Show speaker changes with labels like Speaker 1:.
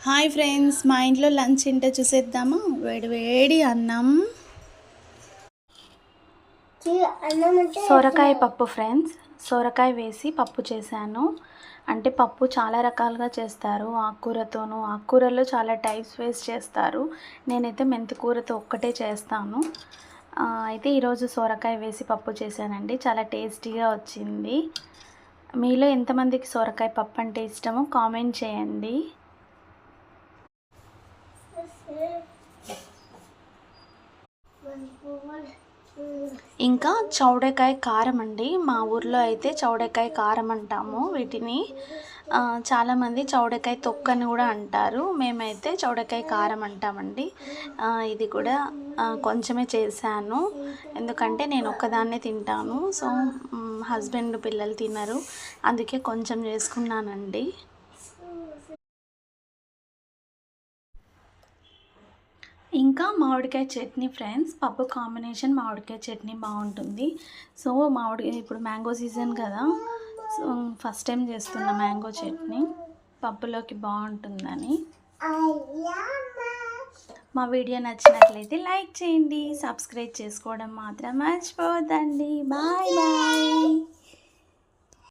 Speaker 1: Hi friends, మా ఇంట్లో lunch ఏంటో చూసేద్దామా. వేడి వేడి అన్నం, సొరకాయ పప్పు. ఫ్రెండ్స్, సొరకాయ వేసి పప్పు చేశాను. అంటే పప్పు చాలా రకాలుగా చేస్తారు, ఆకుకూరతోనూ. ఆకుకూరలో చాలా టైప్స్ వేసి చేస్తారు. నేనైతే మెంతికూరతో ఒక్కటే చేస్తాను. అయితే ఈరోజు సొరకాయ వేసి పప్పు చేశానండి. చాలా టేస్టీగా వచ్చింది. మీలో ఎంతమందికి సొరకాయ పప్పు అంటే ఇష్టమో కామెంట్ చేయండి. ఇంకా చౌడకాయ కారం అండి. మా ఊర్లో అయితే చౌడకాయ కారం అంటాము వీటిని. చాలామంది చౌడకాయ తొక్కని కూడా అంటారు. మేమైతే చౌడకాయ కారం అంటామండి. ఇది కూడా కొంచెమే చేశాను, ఎందుకంటే నేను ఒక్కదాన్నే తింటాను. సో హస్బెండ్ పిల్లలు తినరు, అందుకే కొంచెం చేసుకున్నానండి. ఇంకా మామిడికాయ చట్నీ. ఫ్రెండ్స్, పప్పు కాంబినేషన్ మామిడికాయ చట్నీ బాగుంటుంది. సో ఇప్పుడు మ్యాంగో సీజన్ కదా, సో ఫస్ట్ టైం చేస్తున్న మ్యాంగో చట్నీ పప్పులోకి బాగుంటుందని. మా వీడియో నచ్చినట్లయితే లైక్ చేయండి, సబ్స్క్రైబ్ చేసుకోవడం మాత్రం మర్చిపోవద్దండి. Bye bye.